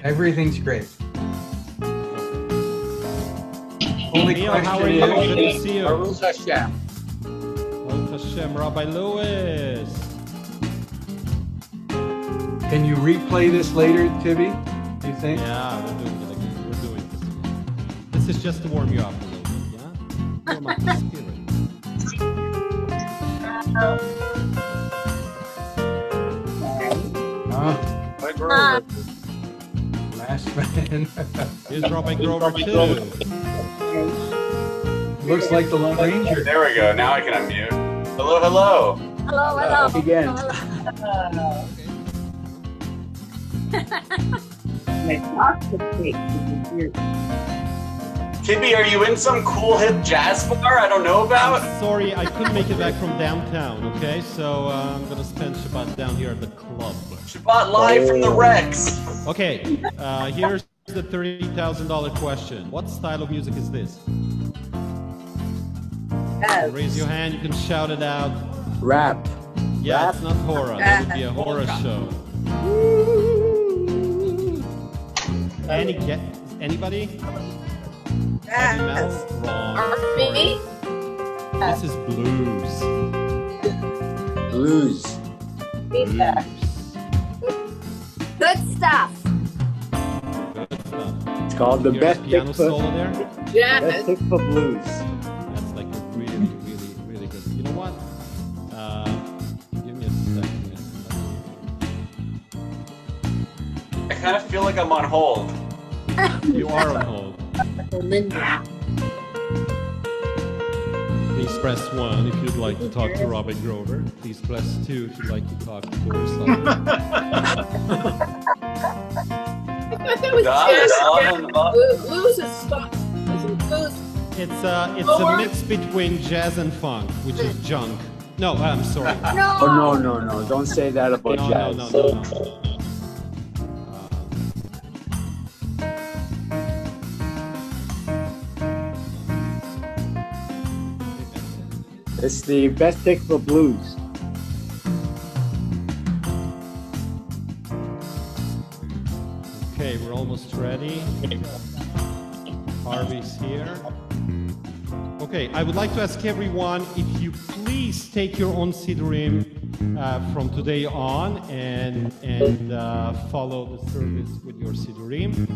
Everything's great. Only Neil, question how are you? Good to see you. Baruch Hashem. Baruch Hashem, Rabbi Lewis. Can you replay this later, Tibby? Do you think? Yeah, we're doing it again. We're doing this. This is just to warm you up a little bit, yeah? Warm up the spirit. Last man. Here's Rabbi Grover too. Looks like the Lone Ranger. There we go. Now I can unmute. Hello, hello. Hello, hello. Again. Tibby, are you in some cool hip jazz bar I don't know about? Sorry, I couldn't make it back from downtown, okay? So I'm gonna spend Shabbat down here at the club. Shabbat live from the Rex. Okay, here's the $30,000 question. What style of music is this? Yes. Raise your hand, you can shout it out. Rap. Yeah, Rap? it's not horror. That would be a horror show. Anybody? Heavy metal? Wrong. Me? This is blues. Blues. Pizza. Good stuff. Good stuff. It's called the Hear best the piano pick solo for there? best pick for blues. That's like really, really, really good. You know what? Give me a second. I kind of feel like I'm on hold. You are on hold. Please press 1 if you'd like to talk to Robert Grover. Please press 2 if you'd like to talk to Boris Sullivan. Blues is stuff. Blues. It's a mix between jazz and funk, which is junk. No, I'm sorry. No. Oh, no. Don't say that about jazz. No. It's the best pick for blues. Okay, we're almost ready. Harvey's here. Okay, I would like to ask everyone if you please take your own Sidurim from today on and follow the service with your Sidurim.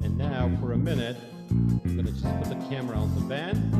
And now, for a minute, I'm going to just put the camera on the band.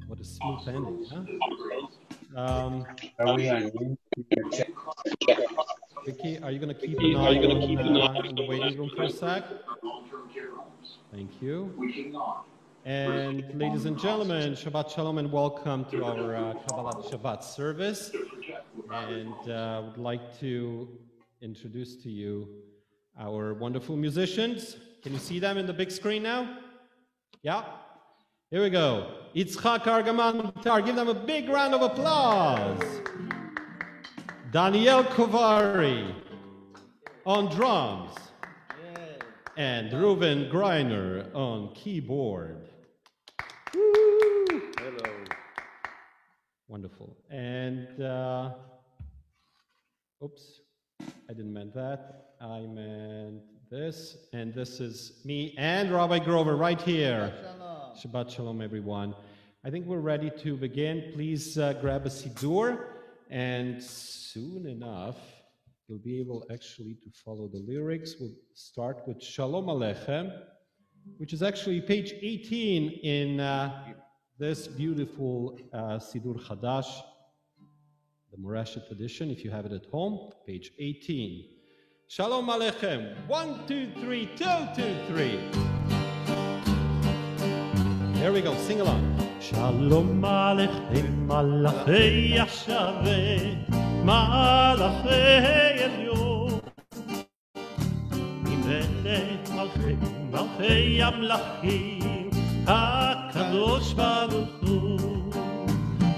What a smooth ending, huh? Are we on? Vicky, are you going to keep an eye in the waiting room for a sec? Thank you. And ladies and gentlemen, Shabbat Shalom and welcome to our Kabbalat Shabbat service. And I would like to introduce to you our wonderful musicians. Can you see them in the big screen now? Yeah? Here we go. Yitzchak Argaman on guitar. Give them a big round of applause. Daniel Kovari on drums. And Reuven Greiner on keyboard. Woo! Hello. Wonderful. And, oops, I didn't mean that. I meant this. And this is me and Rabbi Grover right here. Shabbat Shalom, everyone. I think we're ready to begin. Please grab a Siddur, and soon enough, you'll be able actually to follow the lyrics. We'll start with Shalom Aleichem, which is actually page 18 in this beautiful Siddur Chadash, the Moreshet edition, if you have it at home, page 18. Shalom Aleichem. 1, 2, 3, 2, 2, 3. There we go, sing along. שלום עליכם מלאכי השרת, מלאכי עליון, ממלך מלכי המלכים, הקדוש ברוך הוא.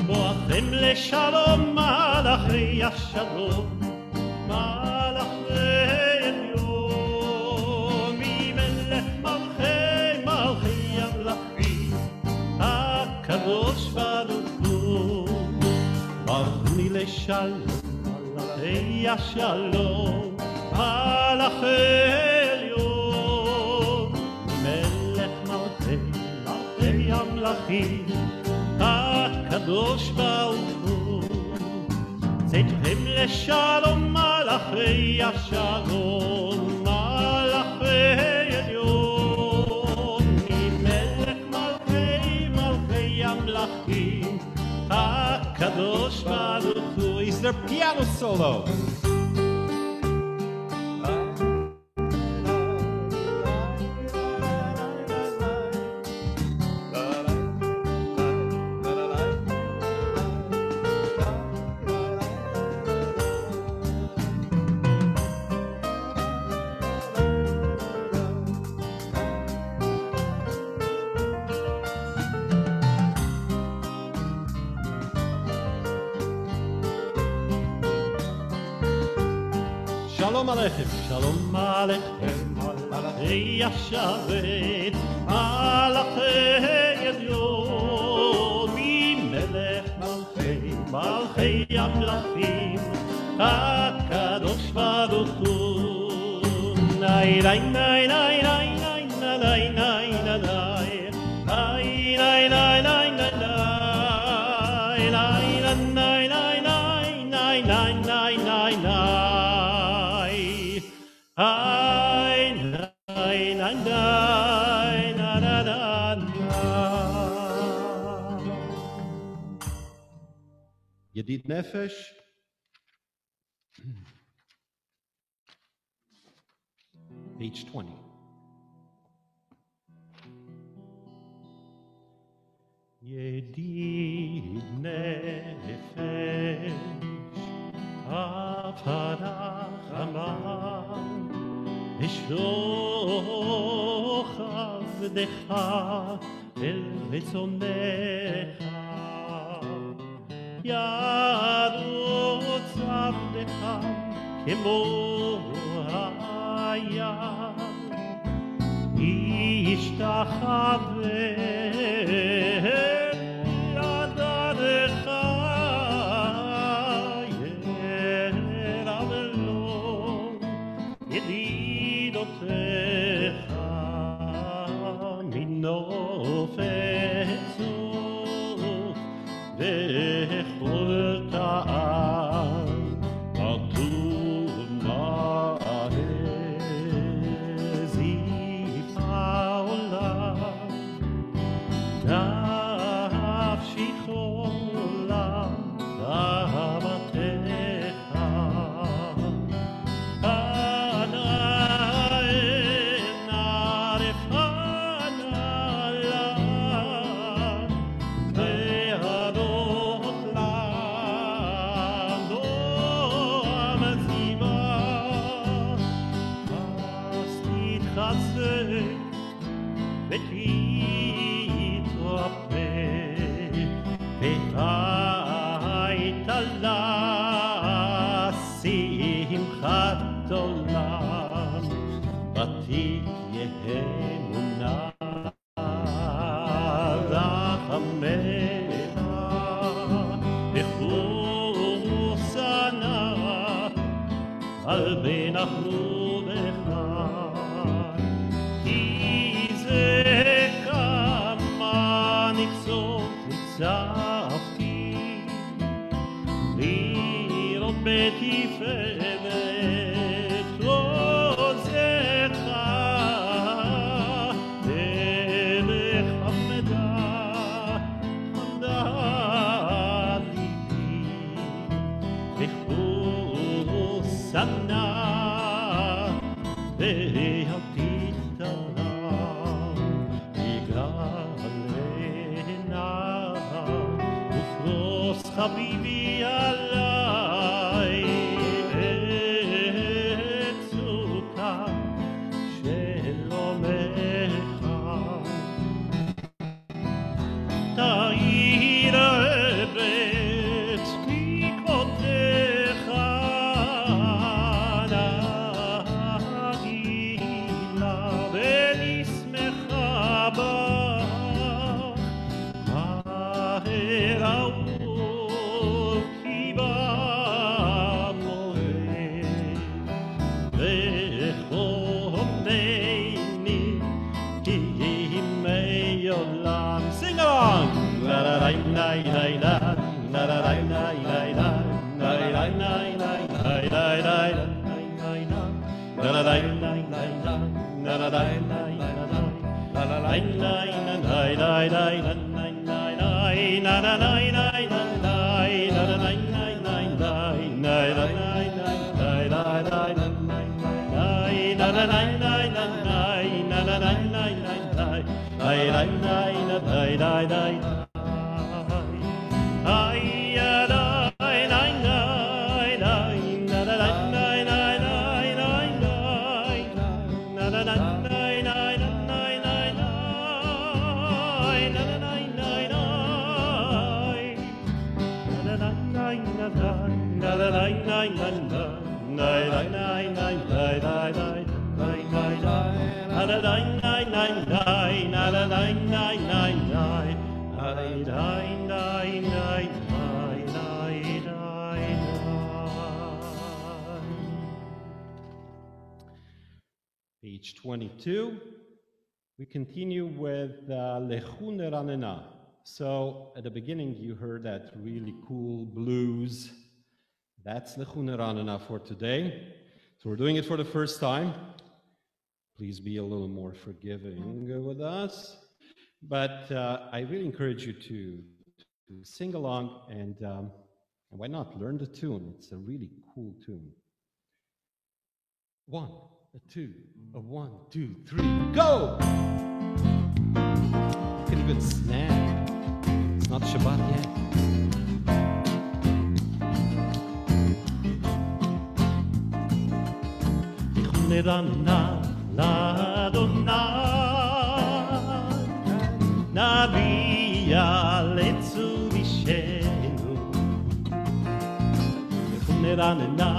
בואכם לשלום מלאכי השלום, מלאכי עליון, ממלך מלכי המלכים, הקדוש ברוך הוא. ברכני לשלום מלאכי השלום, מלאכי עליון, ממלך מלכי המלכים, הקדוש ברוך הוא. צאתכם לשלום מלאכי השלום, מלאכי עליון, ממלך מלכי המלכים, הקדוש ברוך הוא. Is there piano solo? שלום עליכם, שלום עליכם, מלאכי השרת, מלאכי עליון, ממלך מלכי המלכים, הקדוש ברוך הוא. ניי ניי ניי ניי ניי ניי ניי ניי ניי ניי ניי ניי ידיד נפש, page 20. ידיד נפש, הפרה חמה, אשלוח עבדך אל רצונך. ירוץ עבדך כמו הים, ישתחווה ידך, ירב לו ידידותיך מנופץ וכל טעם כתוב זיף העולם, נפשי חולה אהבתך. אנא אנא רפנה שמחת עולם, ותהיה אמונה רחמך וחוסנה על בן אחרובך. כי זה כמה נקצות ניצחתי לראות בתפארת עוזך דרך חמדה חמדה ליבי וחוסנה והתיתנה יגאלנה סביבי עליי את סוכה של עומך תאיר ארץ כיכותיך נגילה ונשמחה בך מהר אהוב כי בא מועד וחונני ימי עולם. Sing along! La la la la la la la la la la la la la Page 22. We continue with Lechu Neranena. So at the beginning you heard that really cool blues. That's Lechu Neranena for today. So we're doing it for the first time. Please be a little more forgiving with us. But I really encourage you to sing along and why not learn the tune? It's a really cool tune. 1, 2, 1, 2, 3, go! You can even snap. It's not Shabbat yet. Navia letzu vishenu Neranena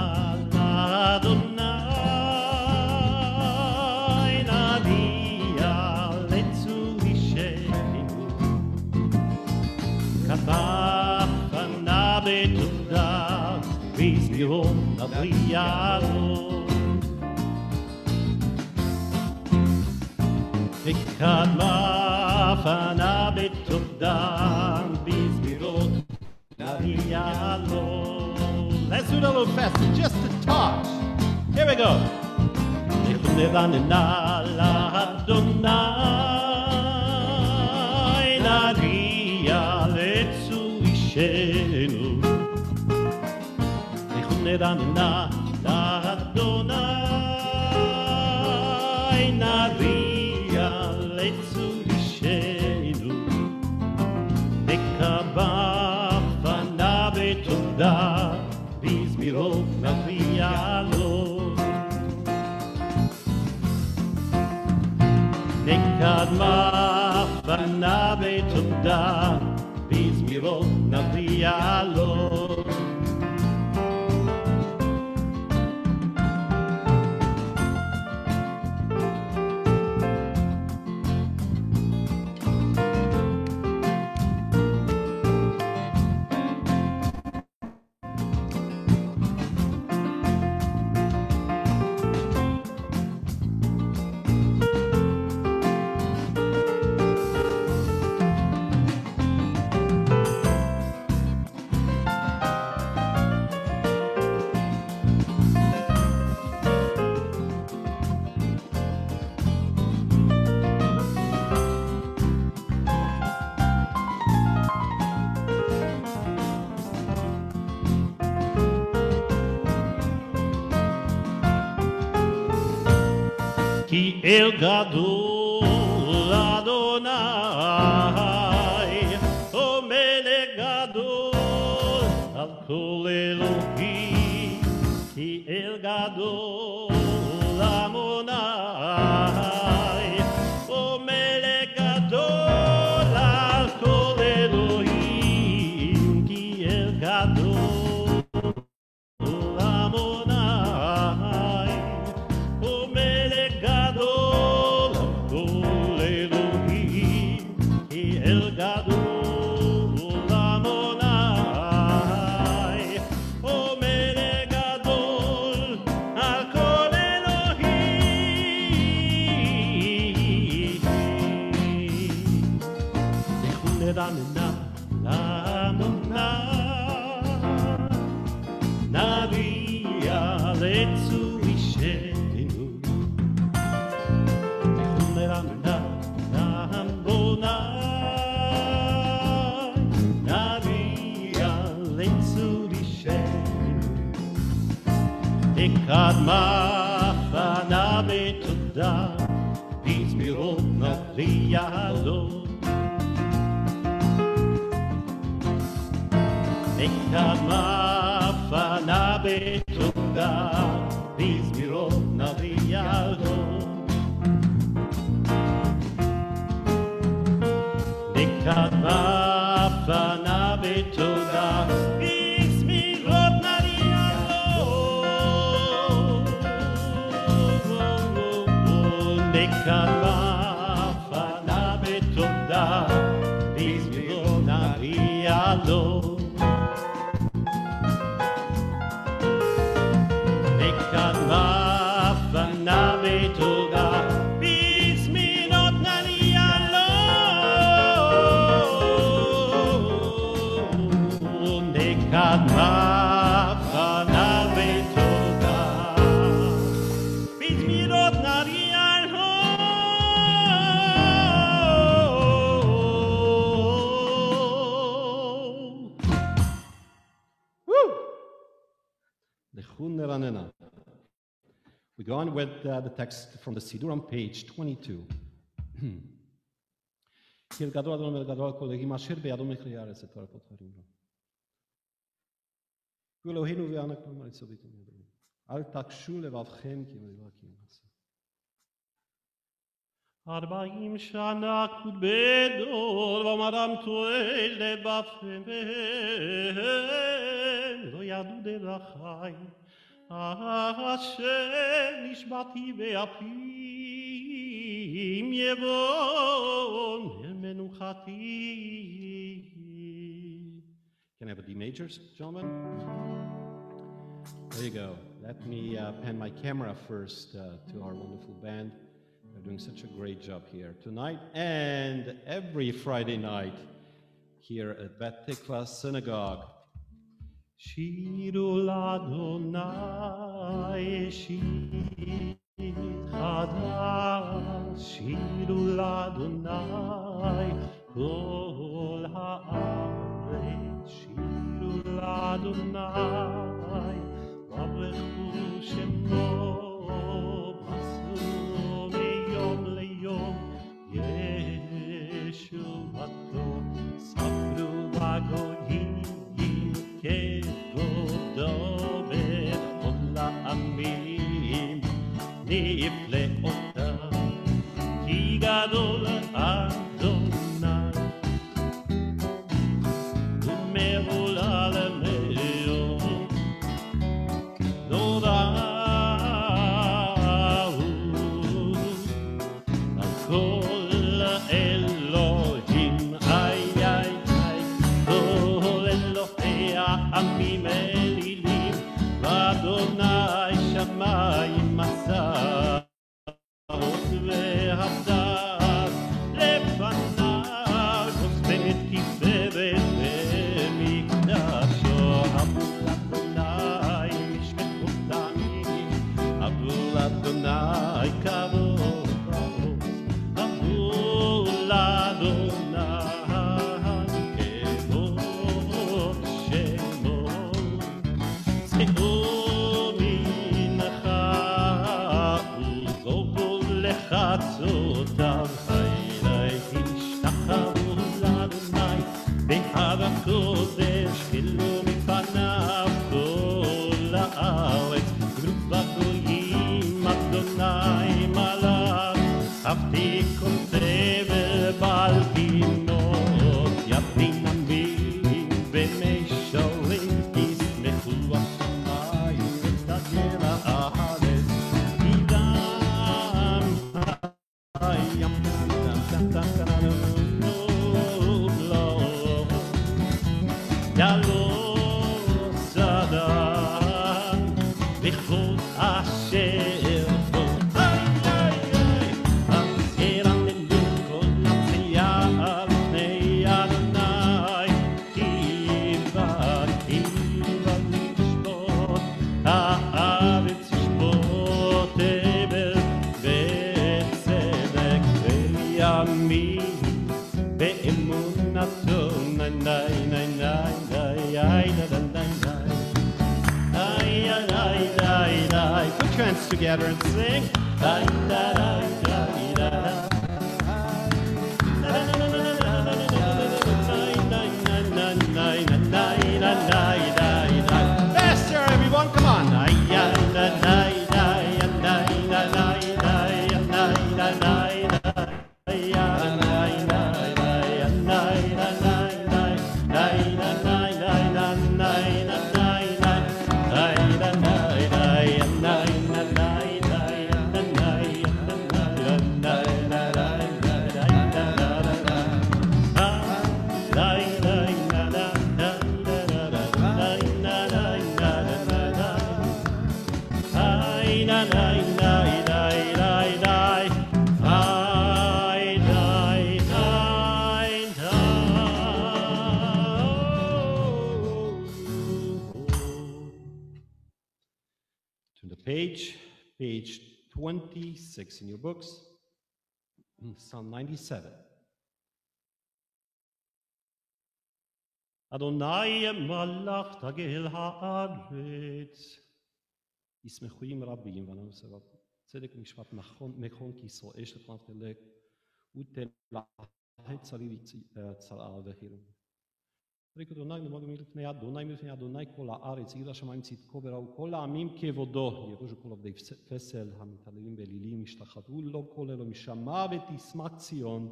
Adonai Navia letzu vishenu Katafana betuda Vizmiron Avriyado Vikadma Fana betודה bizmirot naviyalo. Let's do it a little faster, just a touch. Here we go. Neranena Adonai navia letzu ishenu. Neranena Adonai navia letzu ishenu. Dekabafana betunda bizmirot naviyalo. Dekabafana betunda bizmirot naviyalo. Ki el gadol Adonai, o melech gadol על כל אלוהים, כי אל גדול עמוני, ומלך גדול על כל אלוהים, כי אל גדול עמוני, ומלך גדול על כל אלוהים, כי אל גדול קדמה פנה בתודה, בזמירות נביע לו. קדמה פנה בתודה, בזמירות נביע לו. קדמה פנה בתודה, בזמירות נביע לו. קדמה פנה בתודה, בזמירות נביע לו. קדמה פנה בתודה, בזמירות נביע לו. קדמה פנה בתודה, בזמירות נביע לו. לכו נרננה. We go on with the text from the Siddur on page 22. כי אל גדול אדון אל גדול כל אלוהים אשר בידו מכלי הארץ את ארץ דברים לו. ואלוהינו ויענק לנו לצדיקים ידעים. אל תקשו לבבכם כי מלבב כי ימצא. 40 שנה כודבדור ומרמתו אל לבבכם לא ידעו דרכי. אשר נשבעתי באפים יבוא אל מנוחתי. Can I have a D major, gentlemen? There you go. Let me pan my camera first to our wonderful band. They're doing such a great job here tonight and every Friday night here at Bet Tikva Synagogue. שירו לאדוני שיר חדש, שירו לאדוני כל הארץ, שירו לאדוני ברכו שמו, מסרו מיום ליום ישועתו, ספרו לגויים כבודו בכל העמים נפלאותיו, כי גדול אדוני ומהולל מאוד, נורא הוא על כל אלוהים, איי איי איי, כל אלוהי העמים אלילים, ואדוני שמיים מסעות והדעת לפניו, חוסמת תפארת במקדשו. עבור אדוני משפחות עמים, עבור אדוני כבוד ועוז, עבור אדוני כבוד שמו. צאו מנחה וזובו לחצותיו, אלי השתחוו לאדוני בהר הקודש, חילו מפניו תכותב בלגינות, יבין עמים ומשלים, ישמחו השמיים ותגל הארץ, כי דם הים יעלו סדן לכבוד אשר בו. אז ירננו כל נפשיה על פני אדוני, כי בא לשפוט, הארץ ישפוט הבל וצדק וימין באמונתו. Put your hands together and sing. Faster, everyone, come on. Turn the page 26 in your books, Psalm 97. Adonai malach tagel haaretz, ישמחו רבים, ואנו סבב צדק משפט נכון כי ישראל אש לפנת תלך, ותלהט צליל צלעה וחירום. פרק אדוני נמוד מלפני אדוני כל הארץ, עיר השמיים צדקו בראו, כל העמים כבודו, יבושו כל עובדי פסל, המתעללים באלילים, ישתחוו לו כל אלו משמע ותשמח ציון,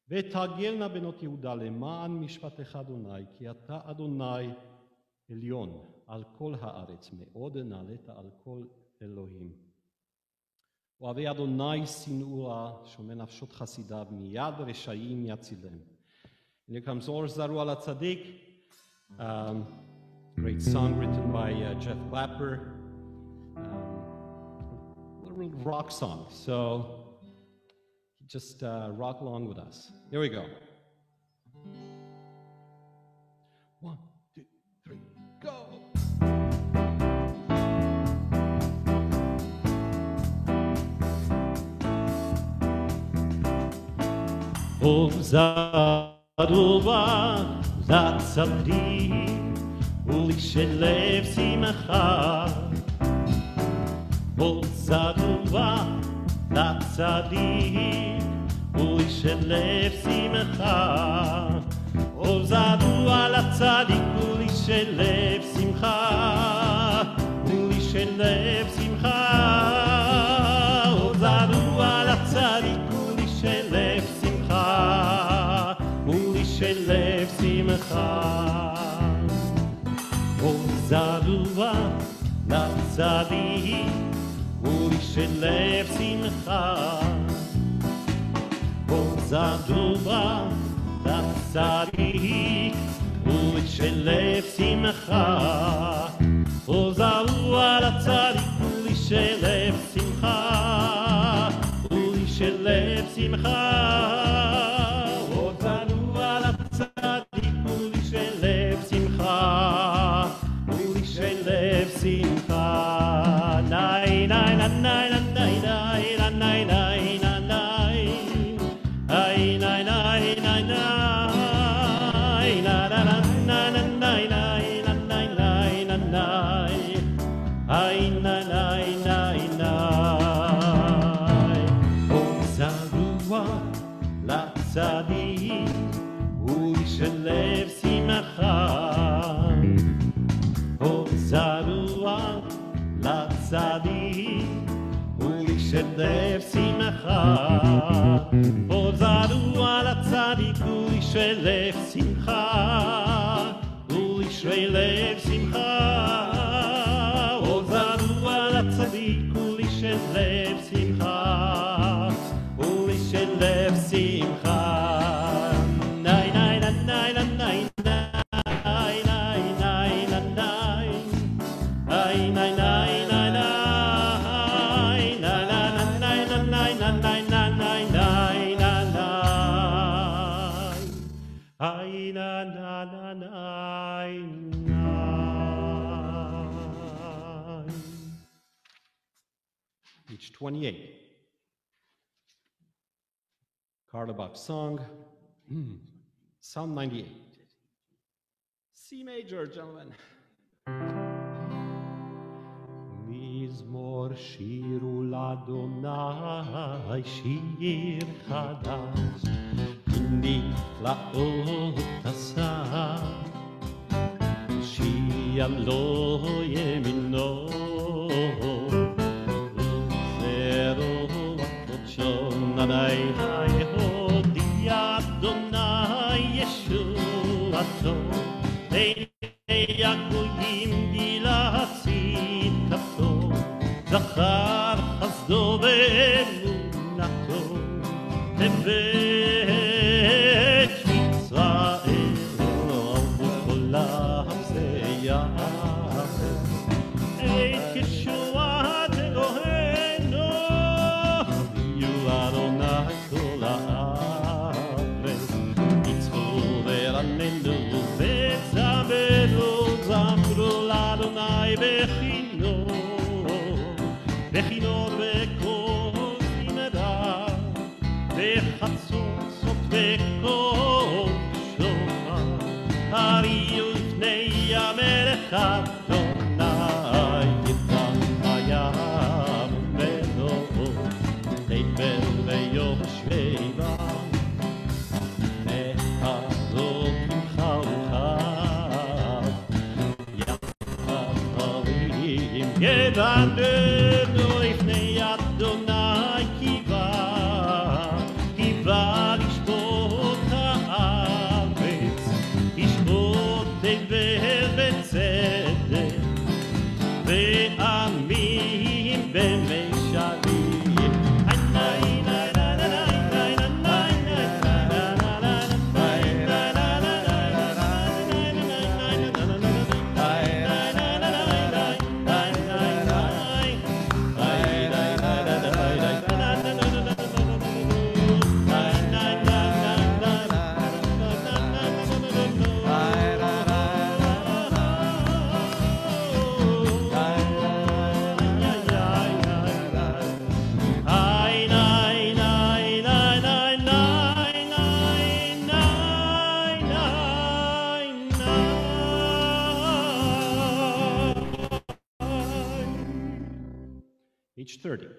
ותגלנה בנות יהודה למען משפטך אדוני, כי אתה אדוני עליון על כל הארץ, מאוד נעלית על כל אלוהים. אוהבי אדוני שנאוה, שומע נפשות חסידיו, מיד רשעים יצילם. And here comes Or Zaru Ala Tzadik, great song written by Jeff Clapper, a little rock song. So just rock along with us. Here we go. 1, 2, 3, go! Or Zaruba לצדיק ולשלב שמחה, עוז זרועה לצדיק ולשלב שמחה, עוז זרועה לצדיק ולשלב שמחה, ולשלב שמחה, עוז זרועה לצדיק ולשלב שמחה, ולשלב שמחה. עוז זרועה לצדיק ולשלב שמחה, עוז זרועה לצדיק ולשלב שמחה, עוז זרועה לצדיק ולשלב שמחה, ולשלב שמחה. לצדיק ולשלב שמחה, עוז זרועה לצדיק ולשלב שמחה. שמחה, עוזרו על הצדיק ולישרי לב שמחה, ולישרי לב שמחה, עוזרו על הצדיק ולישרי לב שמחה, ולישרי לב שמחה. ניי ניי ניי ניי ניי Page 28. Karlebach song, Psalm 98. C major, gentlemen. מזמור שירו לאדוני שיר חדש, נפלאות עשה, הושיע לו ימינו, וזרעו קודשו נאי הודיע אדוני ישועתו, לעיני הגויים גילה צדקתו, זכר חסדו ואמונתו לבית ישראל וכל העם יעבד את ישועת אלוהינו, הביאו אדוני כל הארץ, ניצחו ורננו וזמרו, זמרו לאדוני בכינור וכל זמרה, בחצוצות וכל שופר, הריעו לפני המלך אדוני, יתן בים ומנועות, תבל ויושבה, מחזות ממך וחד, יחד הרים ידענו לפני אדוני קיווה לשפוט הארץ, ישפוט תבל בצדק, ועמים במשלים. Page 30.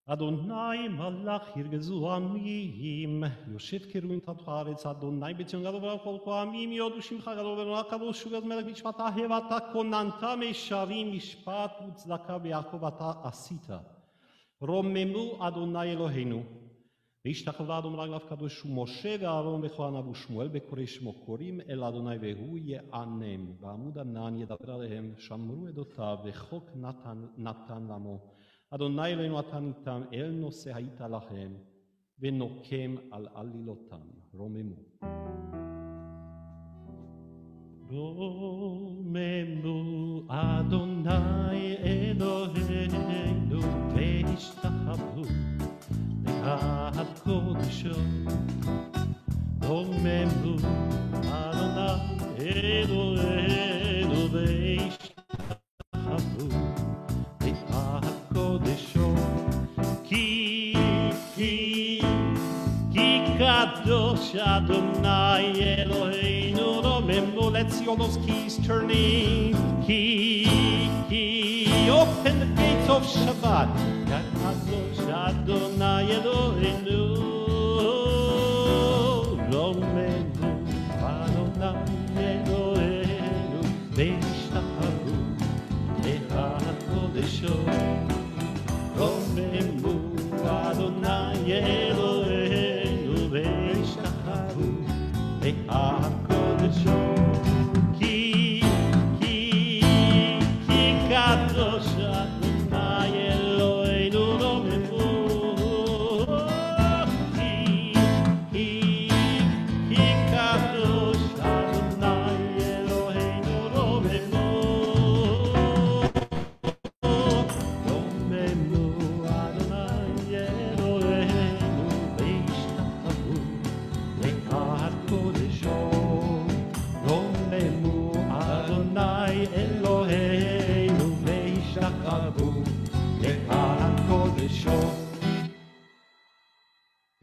אדוני מלך ירגזו עמים, יושב כרבים תחת הארץ, אדוני בציון גדול ולכל כל העמים, יודו שמך גדול ונורא קדוש ובמלך משפט אהב, אתה כוננת משרים משפט וצדקה ביעקב אתה עשית. רוממו אדוני אלוהינו, והשתחווה אדון רגליו קדוש ומשה ואהרון וכהניו ושמואל בקורא שמו קוראים אל אדוני והוא יענם, בעמוד ענן ידבר עליהם, שמרו עדותיו וחוק נתן למו. אדוני אלוהינו אתה ניתן, אל נושא היית לכם, ונוקם על עלילותם. רוממו. רוממו אדוני אלוהינו, והשתחוו להד קודשו. רוממו אדוני אלוהינו, והשתחוו להד קודשו. כי קדוש אדוני אלוהינו, רוממו. Let's see all those keys turning. Open the gates of Shabbat. קדוש אדוני אלוהינו, רוממו אדוני אלוהינו, והשתחוו להד קודשו. רוממו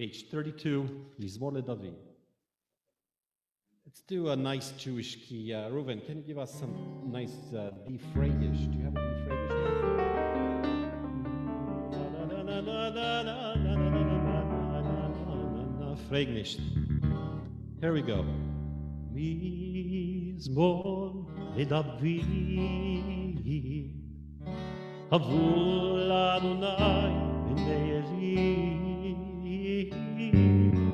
page 32, Mizmor LeDavid. Let's do a nice Jewish key. Reuven, can you give us some nice D Freygish? Do you have a D Freygish? Freygish. Here we go. Mizmor LeDavid, Havul Adonai b'nei Eli,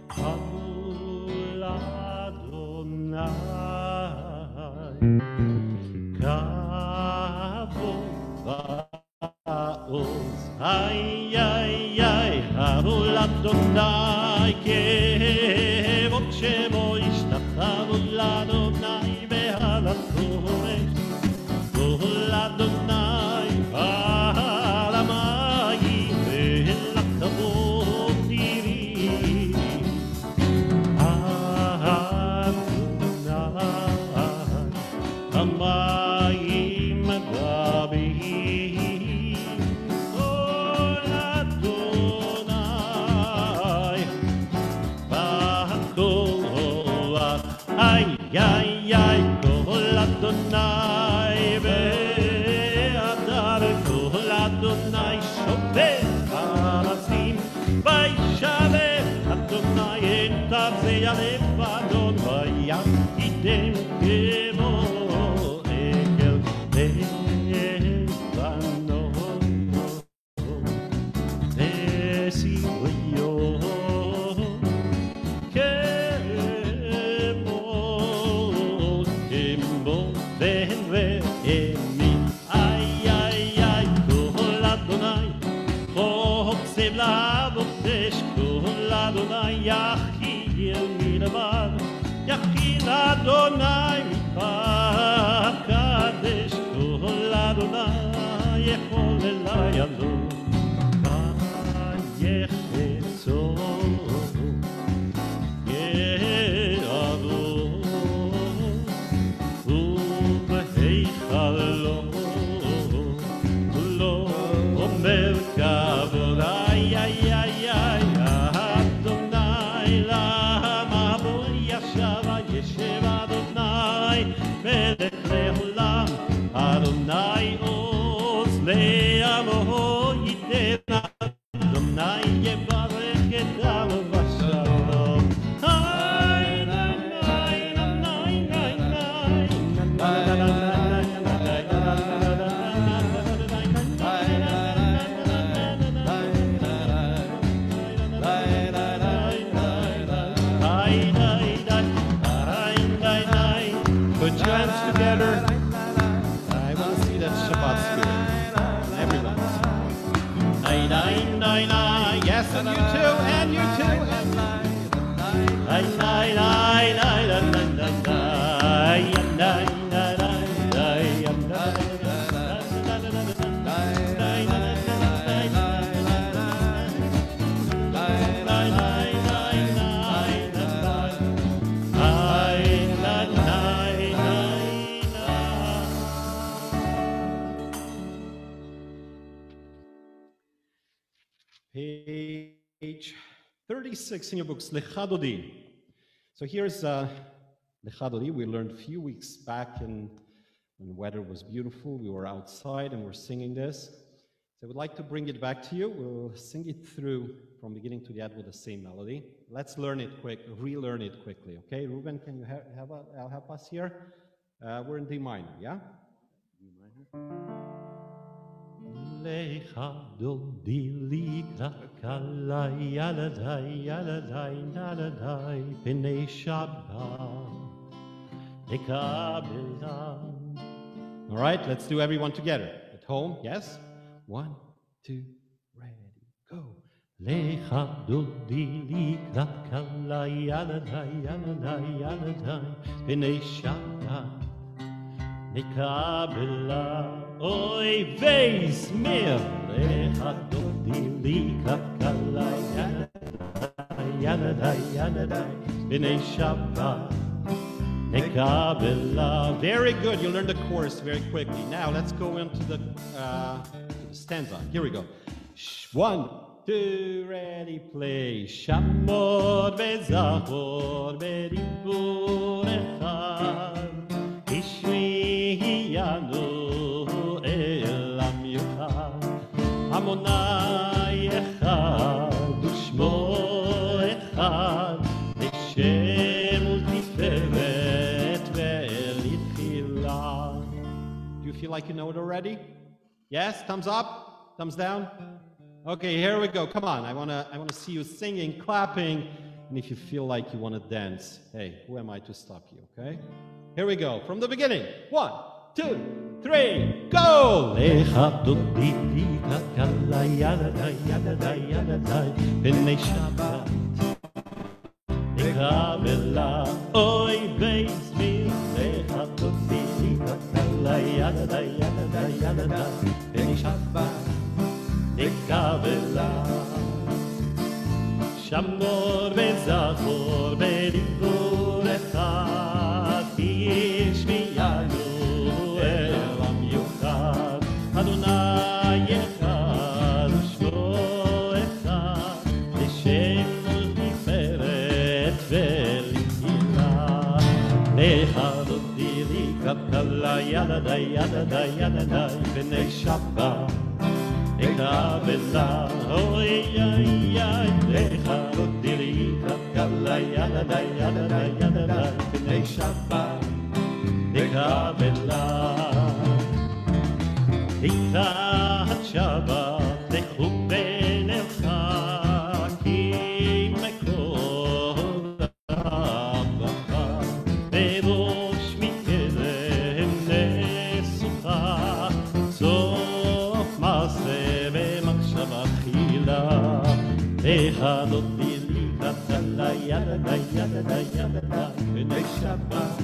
Havul Adonai, Kavod va'oz, ay, ay, ay, Havul Adonai, Kevod Shemo Ishtachavo l'Adonai ve'al HaKorech, Kol Adonai al hamayim ve'el hakavod niri, Adonai hamayim gabim, Kol Adonai v'hakoach, ay, ay, ay, Kol Adonai ve'adar, Kol Adonai shover arazim, vayishaver Adonai et arzei halebanon, vayachidem kemo egel lebanon, v'siroyon ben ve'emi, ay, ay, ay, Kol Adonai chotzev la'avodesh, Kol Adonai yachil milavad, yachil Adonai mipakadesh, Kol Adonai yechol elai alo, vayechesod Adonai oz le'amo yiten, Adonai yevarech et amo v'shalom. Ay, nay, nay, nay, nay, put your hands together. I want to see that Shabbat spirit. Everyone. Nine, nine, nine, nine. Yes, and you too, and you too. Nine, nine, nine, nine, nine, nine, nine, nine, Page 36 in your books, Lecha Dodi. So here's Lecha Dodi. We learned a few weeks back when the weather was beautiful. We were outside and we're singing this. So I would like to bring it back to you. We'll sing it through from beginning to the end with the same melody. Let's learn it quick, relearn it quickly. Okay, Reuven, can you help us here? We're in D minor, yeah? D minor. Lecha Dodi likrakala yaladai yaladai naladai b'nei Shabbat lekabela. All right, let's do everyone together. At home, yes? 1, 2, ready, go. Lecha Dodi likrakala yaladai yaladai yaladai b'nei Shabbat lekabela. Oy veis mir lecha dodi likrakala yaladai yaladai b'nei Shabbat lekabela. Very good. You learned the chorus very quickly. Now let's go into the stanza. Here we go. 1, two, ready, play. Shamor וזכור בדיבור אחד, השמיענו אל המיוחד. המוני אחד ושמו אחד, לשם ולתפארת ולתחילה. Do you feel like you know it already? Yes? Thumbs up? Thumbs down? Okay, here we go. Come on. I wanna see you singing, clapping, and if you feel like you wanna dance, hey, who am I to stop you, okay? Here we go. From the beginning. 1, 2, 3, go! שמור וזכור בדיבור אחד, השמיענו אל המיוחד. אדוני אחד ושמו אחד, לשם ולתפארת ולתהילה. לך דודי לקראת כלה, ידדי ידדי ידדי בני שבת. נקבלה, אוי אוי אוי, לך דודי לקראת כלה, ידדי ידדי ידדי בני שבת. נקבלה, לקראת שבת, לכו בנלכה, כי מקור הברכה, בראש מכרם נסוכה, סוף מעשה ומחשבה תחילה. לך דודי לקראת כלה, ידדי ידדי ידדי בני שבת.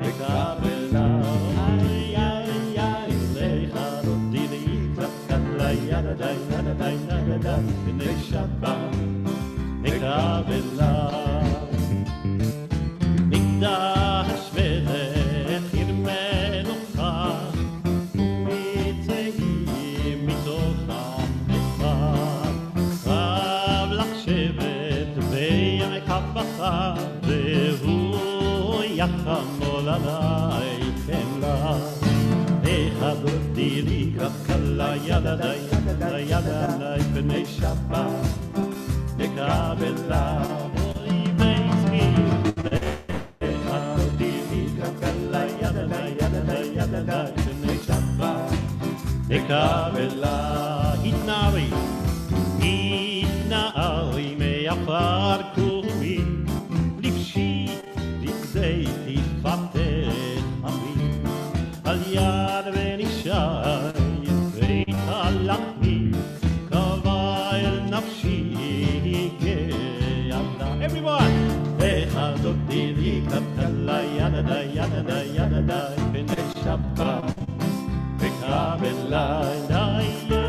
נקבלה, איי איי איי, לך דודי לקראת כלה, ידדי ידדי ידדי בני שבת. נקבלה, מקדש וחיר מנוחה, ומצאים מתוך המלאכה. רב לך שבט בעמק הפחה, והוא יחמול עליי חמלה. לך דודי לקראת כלה, ידדי ידדי ידדי בני שבת. נקבלה, אוי ויצמי, לך דודי לקראת כלה, ידדי ידדי ידדי בני שבת. נקבלה, התנערי, התנערי מעפר כורחי, לבשי בגדי תפארתך עמי. על יד ונשי והתהלכתי, קרבה אל נפשי כילדה. Everyone! לך דודי לקראת כלה, ידדי ידדי ידדי בני שבת. נקבלה, די די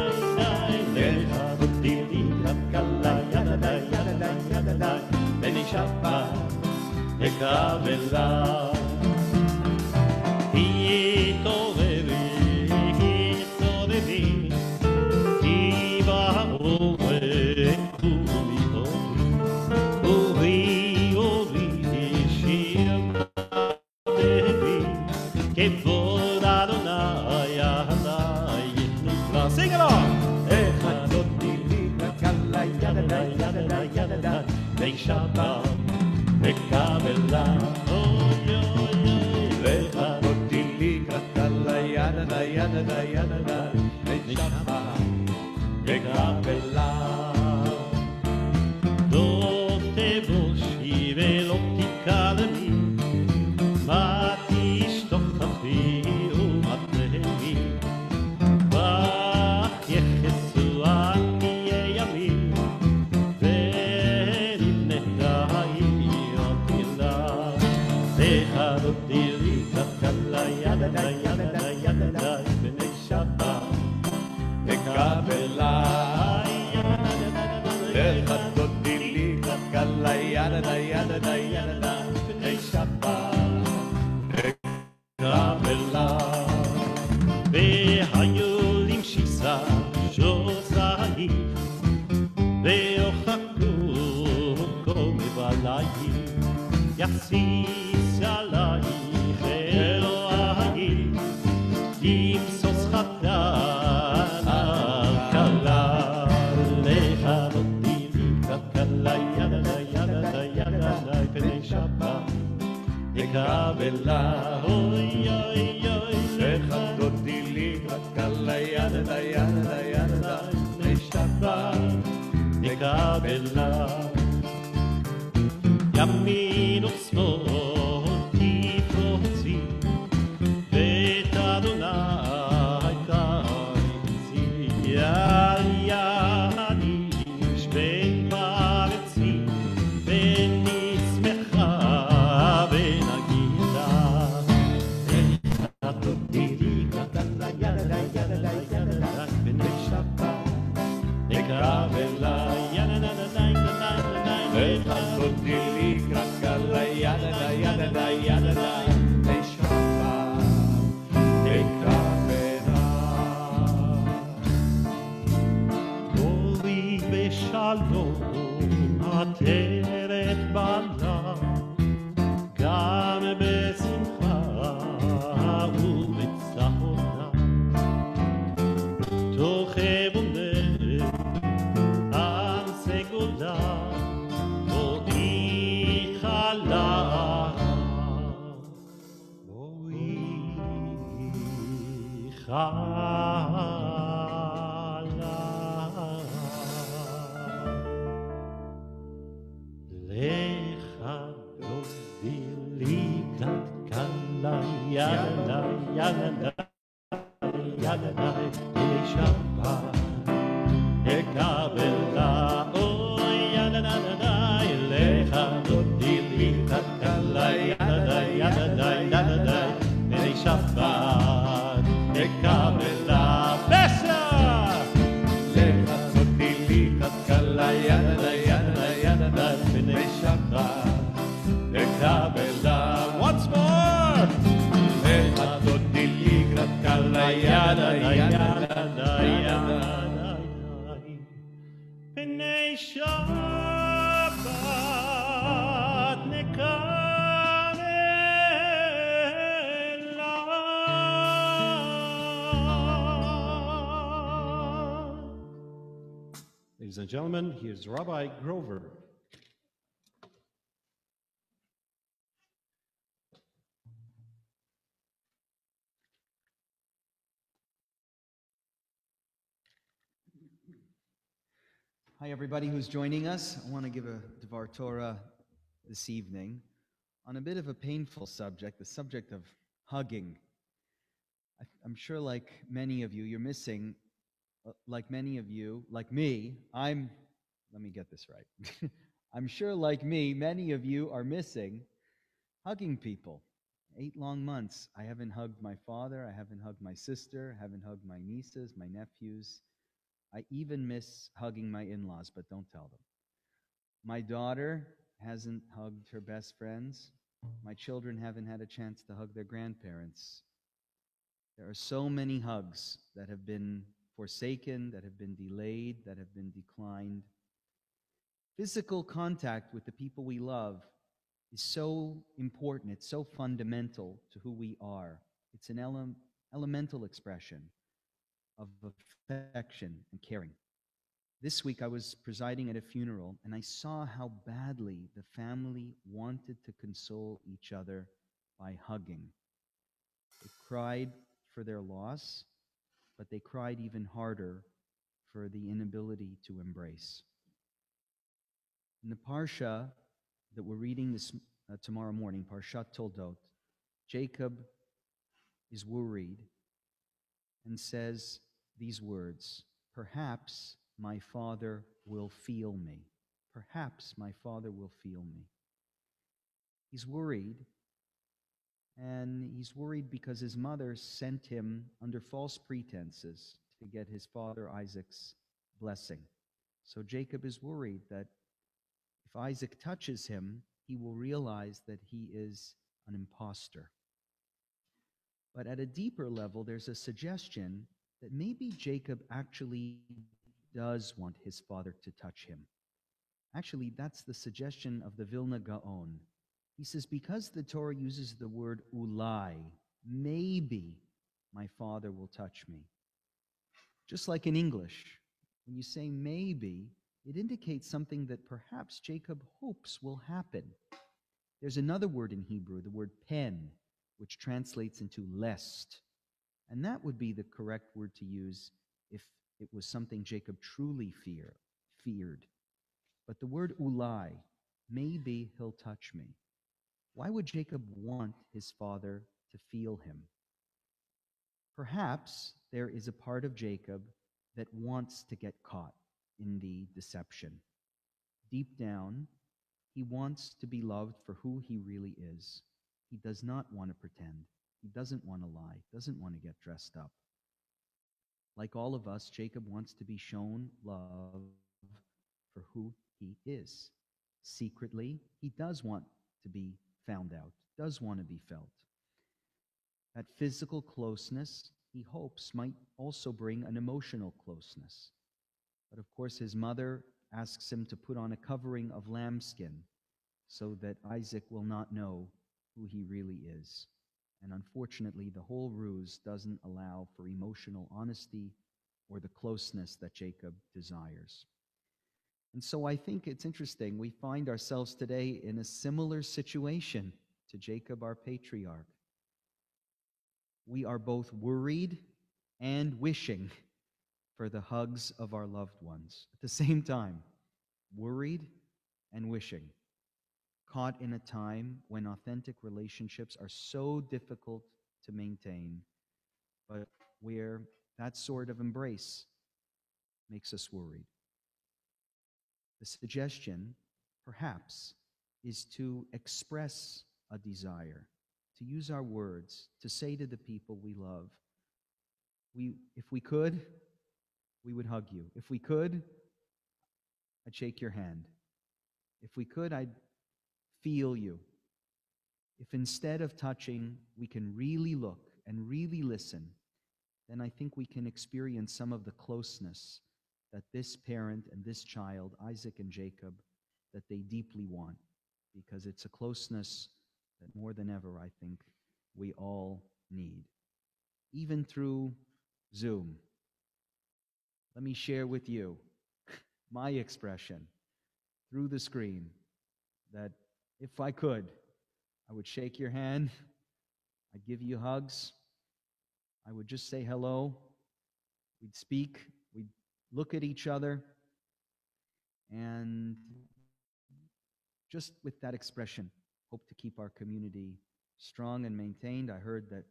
די, לך דודי לקראת כלה, ידדי ידדי ידדי בני שבת. נקבלה, התעוררי, התעוררי, כי בעורק קומי אורי, אורי, אורי, שיר נביא, כבוד אדוני עליי נקרא. Sing along! לך דודי לקראת כלה, ידדי ידדי ידדי בני שבת. נקבלה, אוי אוי אוי, לך דודי לקראת כלה, ידדי ידדי ידדי בני שבת. נקבלה, לא תבושי ולא תקלמי, מה תשתוכחי ומה תהמי, בך יחסו עניי ימים, ונבנתה העיר תהילה. לך דודי לקראת כלה, ידדי ידדי ידדי בני שבת. נקבלה, לך דודי לקראת כלה, ידדי ידדי ידדי בני שבת. נקבלה, והיו למשיסה שוסעי, לקבלה, אוי אוי אוי, לחדותי לי רק על היד, היד, היד, לשבת, לקבלה. ימין ושמאל תפרוצי, ואת אדוני תעשי, יד יד איש בין פרצי, ונשמחה ונגידה. לחדותי לי רק על היד, היד, היד, היד, ונשבה, לקבלה, יד, יד, יד, לחדותי לי רק על היד, היד, היד, לשבת, לקבלה. בואי בשלום עטרת בלה, גם בשמחה ובצהלה, תוך אמונה עם סגולה, בואי חלה, בואי חלה. לחדותי לי קצת קלה, ידה, ידה, ידה, לשבת, לקבלה, אוי ידה, ידה, לחדותי לי קצת קלה, ידה, ידה, ידה, לשבת, לקבלה. בסדר! לחדותי לי קצת קלה, ידה, ידה, ידה, לשבת, לקבלה. Once more! לחדותי לי קצת קלה, ידה, ידה, ידה, פני שבת נקבלה. Ladies and gentlemen, here's Rabbi Grover. Hi, everybody who's joining us. I want to give a Devar Torah this evening on a bit of a painful subject, the subject of hugging. I'm sure like many of you, you're missing, like many of you, like me, let me get this right. I'm sure like me, many of you are missing hugging people. 8 long months, I haven't hugged my father, I haven't hugged my sister, I haven't hugged my nieces, my nephews. I even miss hugging my in-laws, but don't tell them. My daughter hasn't hugged her best friends. My children haven't had a chance to hug their grandparents. There are so many hugs that have been forsaken, that have been delayed, that have been declined. Physical contact with the people we love is so important. It's so fundamental to who we are. It's an elemental expression of affection and caring. This week I was presiding at a funeral and I saw how badly the family wanted to console each other by hugging. They cried for their loss, but they cried even harder for the inability to embrace. In the Parsha that we're reading this tomorrow morning, Parshat Toldot, Jacob is worried and says these words, "Perhaps my father will feel me. Perhaps my father will feel me." He's worried, and he's worried because his mother sent him under false pretenses to get his father Isaac's blessing. So Jacob is worried that if Isaac touches him, he will realize that he is an imposter. But at a deeper level, there's a suggestion that maybe Jacob actually does want his father to touch him. Actually, that's the suggestion of the Vilna Gaon. He says, because the Torah uses the word ulai, maybe my father will touch me. Just like in English, when you say maybe, it indicates something that perhaps Jacob hopes will happen. There's another word in Hebrew, the word pen, which translates into lest. And that would be the correct word to use if it was something Jacob truly feared. But the word ulai, maybe he'll touch me. Why would Jacob want his father to feel him? Perhaps there is a part of Jacob that wants to get caught in the deception. Deep down, he wants to be loved for who he really is. He does not want to pretend. He doesn't want to lie, doesn't want to get dressed up. Like all of us, Jacob wants to be shown love for who he is. Secretly, he does want to be found out, does want to be felt. That physical closeness, he hopes, might also bring an emotional closeness. But of course, his mother asks him to put on a covering of lambskin so that Isaac will not know who he really is. And unfortunately, the whole ruse doesn't allow for emotional honesty or the closeness that Jacob desires. And so I think it's interesting. We find ourselves today in a similar situation to Jacob, our patriarch. We are both worried and wishing for the hugs of our loved ones at the same time. Worried and wishing. Caught in a time when authentic relationships are so difficult to maintain, but where that sort of embrace makes us worried. The suggestion, perhaps, is to express a desire, to use our words, to say to the people we love, if we could, we would hug you. If we could, I'd shake your hand. If we could, I'd feel you. If instead of touching, we can really look and really listen, then I think we can experience some of the closeness that this parent and this child, Isaac and Jacob, that they deeply want, because it's a closeness that more than ever, I think, we all need. Even through Zoom. Let me share with you my expression through the screen that if I could, I would shake your hand, I'd give you hugs, I would just say hello, we'd speak, we'd look at each other, and just with that expression, hope to keep our community strong and maintained. I heard that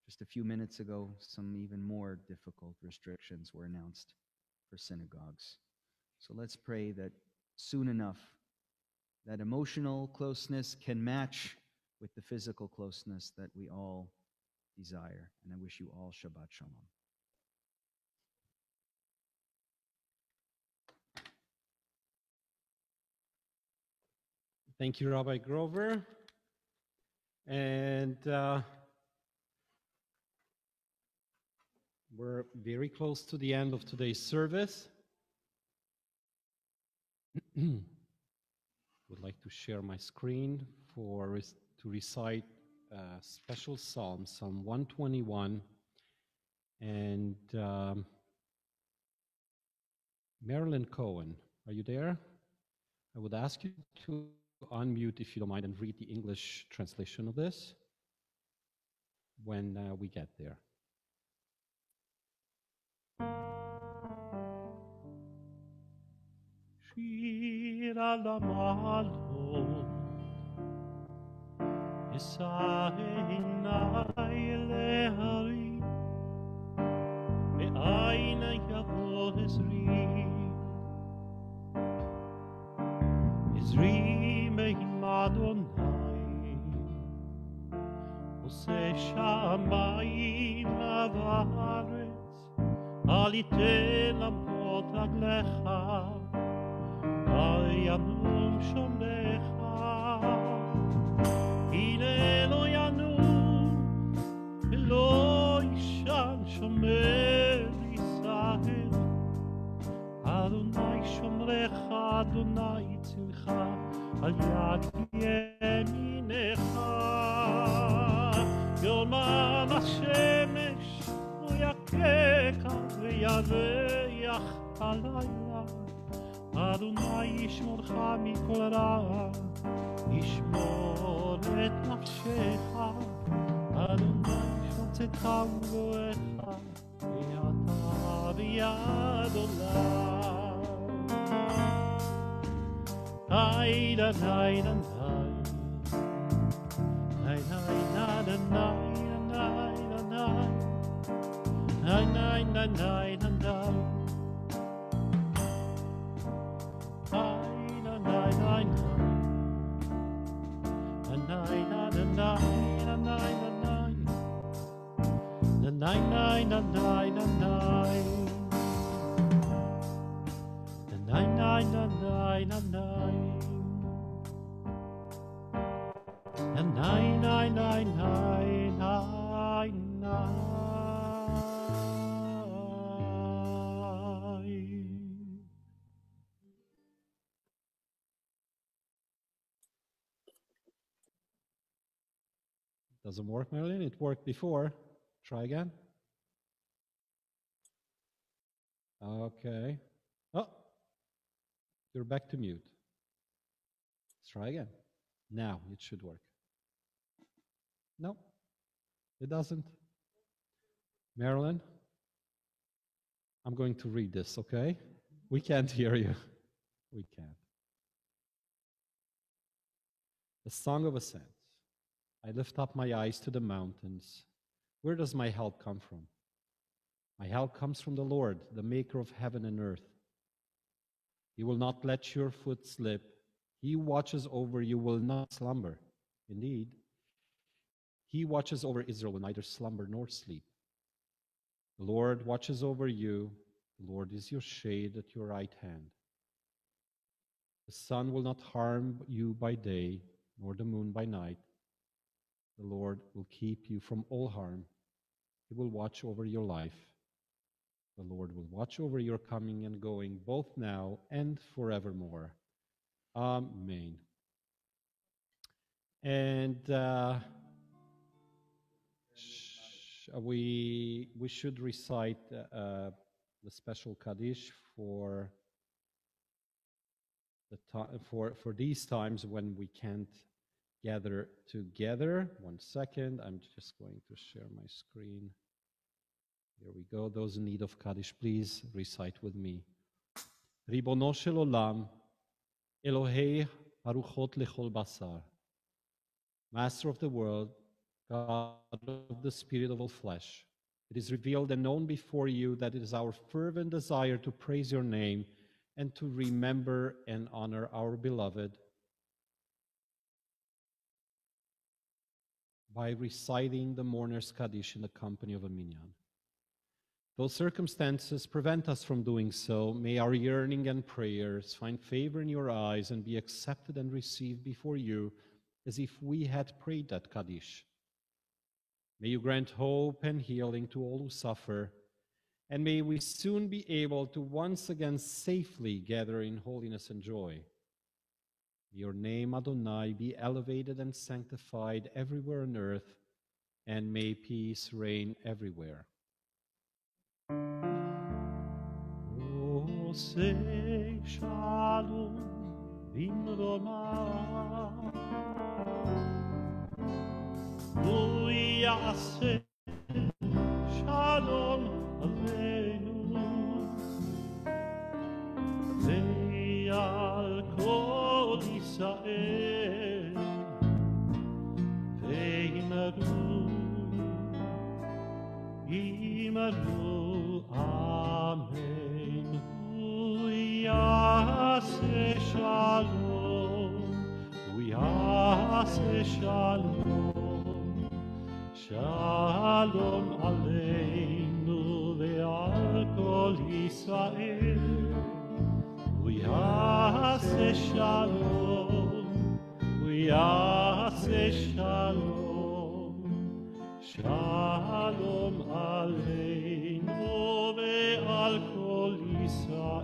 just a few minutes ago, some even more difficult restrictions were announced for synagogues. So let's pray that soon enough, that emotional closeness can match with the physical closeness that we all desire. And I wish you all Shabbat Shalom. Thank you, Rabbi Grover. And we're very close to the end of today's service. Would like to share my screen to recite a special psalm, Psalm 121. And Marilyn Cohen, are you there? I would ask you to unmute, if you don't mind, and read the English translation of this when we get there. Shir al Malot, Esa einai leharim, me'ayin yavo Ezri, Ezri me'im Adonai, Oseh shamayim va'aretz, al yiteen lamot raglecha, al yanum shomrecha, hine lo yanum, lo yishan shomer Yisrael, Adonai shomrecha, Adonai tzilcha, al yad yeminecha, yomam hashemesh lo yakecha, ve'yareach halayla, Adonai yishmorcha mikol ra, ישמור את נפשך, אדוני שוצאתך ובואך, ואתה ביד עולם. Ay da nay da nay, nay nay na da nay da nay da nay, nay nay da nay da nay, ay da nay nay nay, da nay da da nay da nay da nay, da nay nay da nay da nay, da nay nay da nay da nay. And nine, nine, nine, nine, nine, nine. Doesn't work, Marilyn? It worked before. Try again. Okay. Oh, you're back to mute. Let's try again. Now it should work. No, it doesn't. Marilyn, I'm going to read this, okay? We can't hear you. We can't. The Song of Ascent. I lift up my eyes to the mountains. Where does my help come from? My help comes from the Lord, the maker of heaven and earth. He will not let your foot slip. He watches over you, will not slumber. Indeed, he watches over Israel, will neither slumber nor sleep. The Lord watches over you. The Lord is your shade at your right hand. The sun will not harm you by day, nor the moon by night. The Lord will keep you from all harm. He will watch over your life. The Lord will watch over your coming and going, both now and forevermore. Amen. And we should recite the special Kaddish for these times when we can't gather together. 1 second, I'm just going to share my screen. Here we go. Those in need of Kaddish, please recite with me. Ribono shel olam, Elohei haruchot lechol basar. Master of the world, God of the spirit of all flesh, it is revealed and known before you that it is our fervent desire to praise your name and to remember and honor our beloved by reciting the mourner's Kaddish in the company of a minyan. Though circumstances prevent us from doing so, may our yearning and prayers find favor in your eyes and be accepted and received before you as if we had prayed that Kaddish. May you grant hope and healing to all who suffer, and may we soon be able to once again safely gather in holiness and joy. May your name, Adonai, be elevated and sanctified everywhere on earth, and may peace reign everywhere. Say shalom bimroma, lo yaseh shalom aleinu, ve'al kol Yisrael ve'imaru, imaru, amen. Yaseh shalom, Yaseh shalom, shalom aleinu ve'al kol Yisrael. Yaseh shalom, Yaseh shalom, shalom aleinu ve'al kol Yisrael.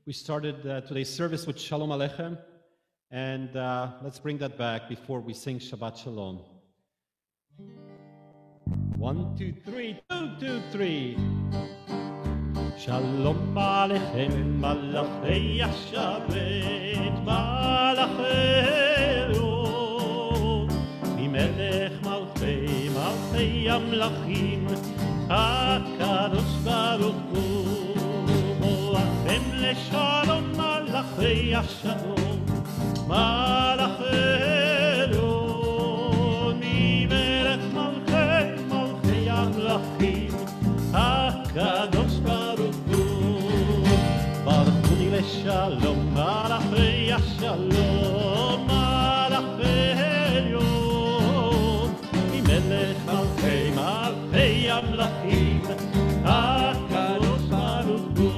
We started today's service with Shalom Aleichem, and let's bring that back before we sing Shabbat Shalom. 1, 2, 3, 2, 2, 3. Shalom Aleichem, Malachei Hashabet, Malachei Elon, Mimelech Malchei, Malchei Amlachim, HaKadosh Baruch Hu, Moachem LeShalom, Malachei Hashalom, Malachei Elon, Mimelech Malchei, Malchei Amlachim, HaKadosh Baruch Hu, Baruch Hu LeShalom, Malachei Hashalom, Malachei Elyon, Mimelech Malchei, Malchei Amlachim, HaKadosh Baruch Hu,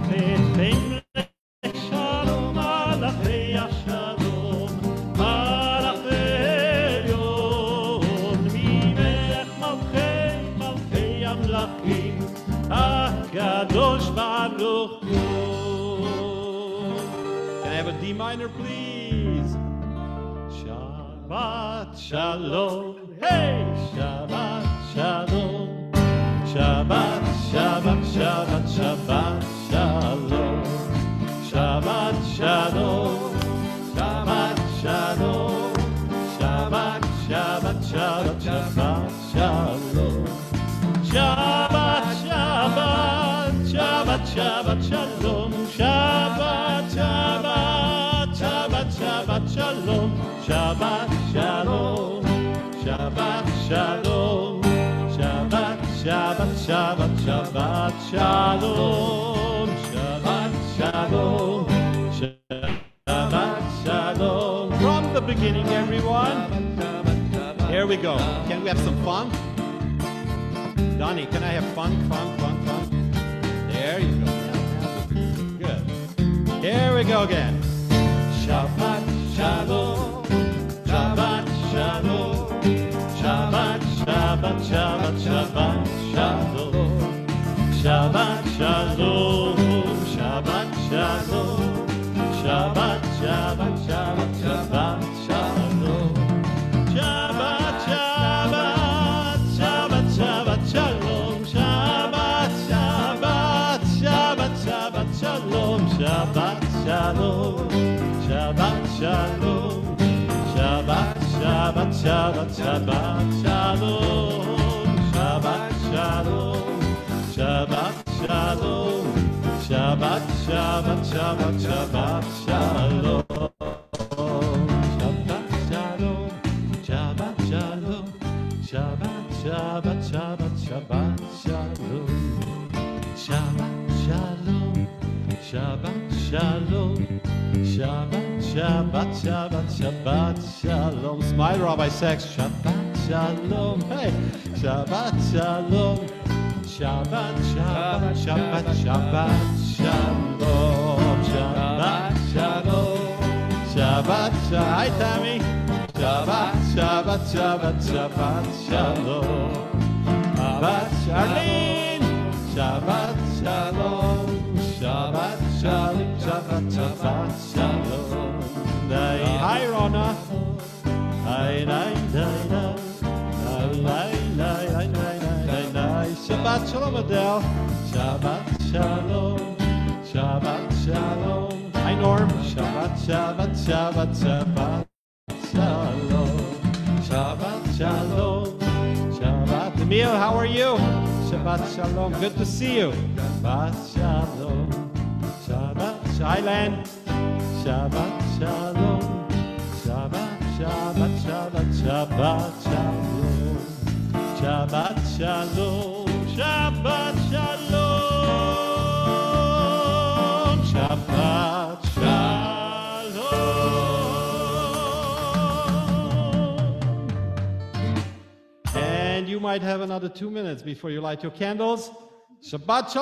V'etem LeShalom, Malachei Hashalom, Malachei Elyon, Mimelech Malchei, Malchei Amlachim, HaKadosh Baruch Hu. Can I have a D minor, please? Shabbat Shalom. Hey! Shabbat Shalom. Shabbat, Shabbat, Shabbat, Shabbat Shalom. Shabbat Shalom. Shabbat Shalom. Shabbat, Shabbat, Shabbat, Shabbat Shalom. Shabbat, Shabbat, Shabbat, Shabbat Shalom. Shabbat, Shabbat, Shabbat, Shabbat Shalom. Shabbat Shalom. Shabbat Shalom. Shabbat, Shabbat, Shabbat, Shabbat Shalom. Shabbat Shalom. Shabbat Shalom. From the beginning, everyone. Here we go. Can we have some fun? Donnie, can I have fun? There you go. Good. Here we go again. Shabbat Shalom. Shabbat Shalom. Shabbat, Shabbat, Shabbat, Shabbat Shalom. Shabbat Shalom. Shabbat Shalom. Shabbat, Shabbat, Shabbat, Shabbat Shalom. Shabbat, Shabbat, Shabbat, Shabbat Shalom. Shabbat, Shabbat, Shabbat, Shabbat Shalom. Shabbat Shalom. Shabbat Shalom. Shabbat, Shabbat, Shabbat, Shabbat Shalom. Shabbat Shalom. Shabbat Shalom. Shabbat, Shabbat, Shabbat, Shabbat Shalom. Shabbat Shalom. Shabbat Shalom. Shabbat, Shabbat, Shabbat, Shabbat Shalom. Shabbat Shalom. Shabbat Shalom. Shabbat, Shabbat, Shabbat, Shabbat Shalom. Smile, Rabbi Sachs. Shabbat Shalom. Hey, Shabbat Shalom. Shabbat, Shabbat, Shabbat, Shabbat Shalom. Shabbat Shalom. Shabbat, hi Tammy. Shabbat, Shabbat, Shabbat, Shabbat Shalom. Shabbat, Charlene. Shabbat Shalom. Shabbat Shalom. Shabbat, Shabbat Shalom. Hi Rona. Hi, Shabbat Shalom Adele. Shabbat Shalom. Shabbat Shalom. Hi Norm. Shabbat, Shabbat, Shabbat, Shabbat Shalom. Shabbat Shalom. Shabbat. Emil, how are you? Shabbat Shalom. Good to see you. Shabbat Shalom. Shabbat Shalom. Shabbat Shalom. Shabbat, Shabbat, Shabbat, Shabbat Shalom. Shabbat Shalom. Shabbat Shalom. Shabbat Shalom. And you might have another 2 minutes before you light your candles. Shabbat Shalom.